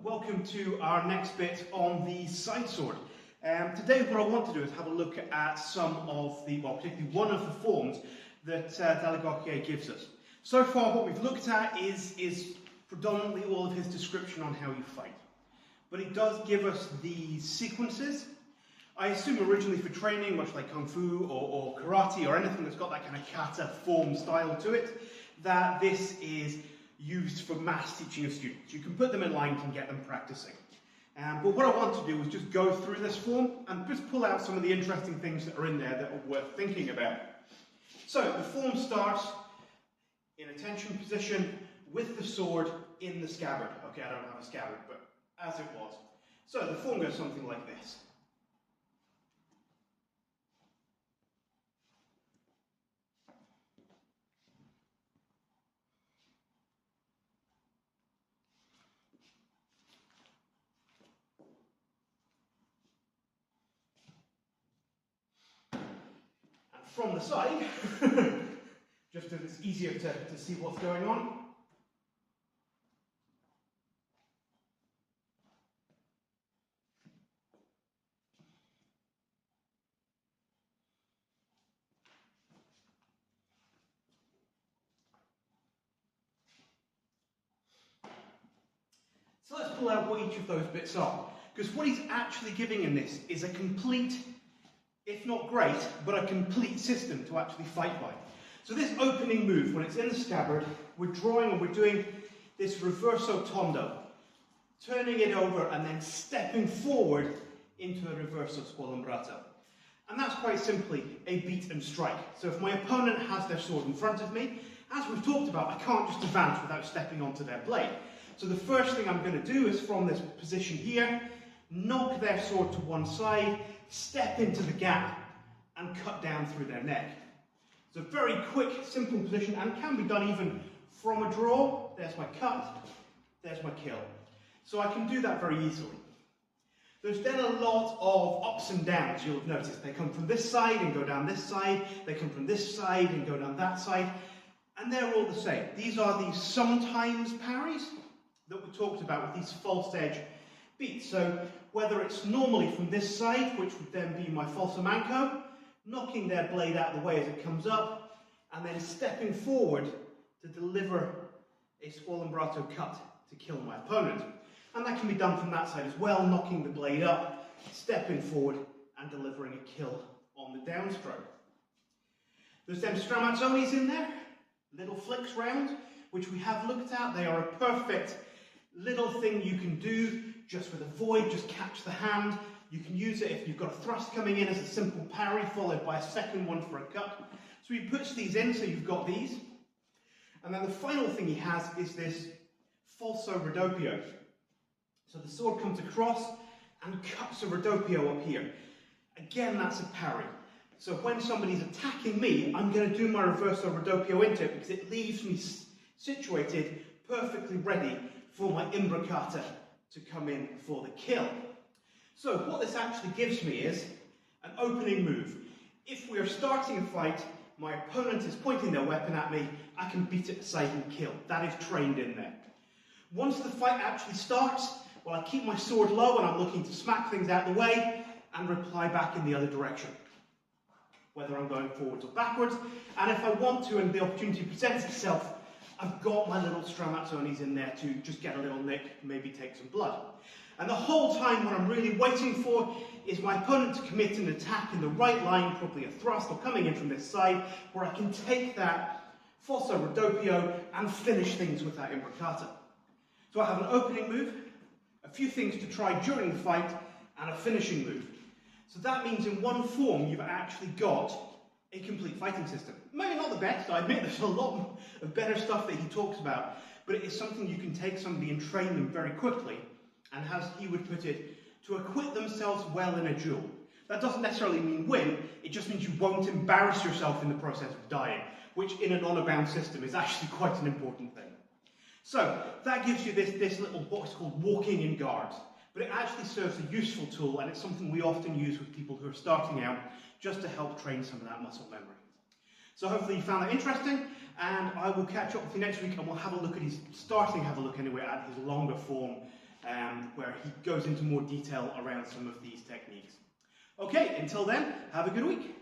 welcome to our next bit on the side sword. Today what I want to do is have a look at some of the, well, particularly one of the forms that dall'Agocchie gives us. So far what we've looked at is predominantly all of his description on how you fight. But it does give us the sequences. I assume originally for training, much like Kung Fu or Karate or anything that's got that kind of kata form style to it, that this is used for mass teaching of students. You can put them in line and get them practicing. But what I want to do is just go through this form and just pull out some of the interesting things that are in there that are worth thinking about. So the form starts in a tension position with the sword in the scabbard. Okay, I don't have a scabbard, but as it was. So the form goes something like this. From the side, just as it's easier to see what's going on. So let's pull out what each of those bits are, because what he's actually giving in this is a complete, if not great, but a complete system to actually fight by. So this opening move, when it's in the scabbard, we're drawing and we're doing this reverso tondo, turning it over and then stepping forward into a reverso squalembrato. And that's quite simply a beat and strike. So if my opponent has their sword in front of me, as we've talked about, I can't just advance without stepping onto their blade. So the first thing I'm going to do is from this position here, knock their sword to one side, step into the gap and cut down through their neck. It's a very quick, simple position and can be done even from a draw. There's my cut, there's my kill. So I can do that very easily. There's then a lot of ups and downs, you'll have noticed. They come from this side and go down this side, they come from this side and go down that side, and they're all the same. These are the sometimes parries that we talked about with these false edge beats. So whether it's normally from this side, which would then be my falso manco, knocking their blade out of the way as it comes up, and then stepping forward to deliver a squalembrato cut to kill my opponent. And that can be done from that side as well, knocking the blade up, stepping forward, and delivering a kill on the downstroke. There's them stramazzonis in there, little flicks round, which we have looked at. They are a perfect little thing you can do just with a void, just catch the hand. You can use it if you've got a thrust coming in as a simple parry, followed by a second one for a cut. So he puts these in, so you've got these. And then the final thing he has is this falso raddoppio. So the sword comes across and cuts a raddoppio up here. Again, that's a parry. So when somebody's attacking me, I'm going to do my reverso raddoppio into it because it leaves me situated, perfectly ready for my imbricata to come in for the kill. So what this actually gives me is an opening move. If we are starting a fight, my opponent is pointing their weapon at me, I can beat it aside and kill. That is trained in there. Once the fight actually starts, well, I keep my sword low and I'm looking to smack things out of the way and reply back in the other direction, whether I'm going forwards or backwards. And if I want to and the opportunity presents itself, I've got my little stramazzonis in there to just get a little nick, maybe take some blood. And the whole time what I'm really waiting for is my opponent to commit an attack in the right line, probably a thrust or coming in from this side, where I can take that falso raddoppio and finish things with that imbricata. So I have an opening move, a few things to try during the fight, and a finishing move. So that means in one form you've actually got a complete fighting system. Maybe not the best, I admit there's a lot of better stuff that he talks about, but it is something you can take somebody and train them very quickly, and as he would put it, to acquit themselves well in a duel. That doesn't necessarily mean win, it just means you won't embarrass yourself in the process of dying, which in an honor-bound system is actually quite an important thing. So, that gives you this little box called walking in guards, but it actually serves a useful tool, and it's something we often use with people who are starting out, just to help train some of that muscle memory. So hopefully you found that interesting, and I will catch up with you next week and we'll have a look at his, have a look anyway at his longer form where he goes into more detail around some of these techniques. Okay, until then, have a good week.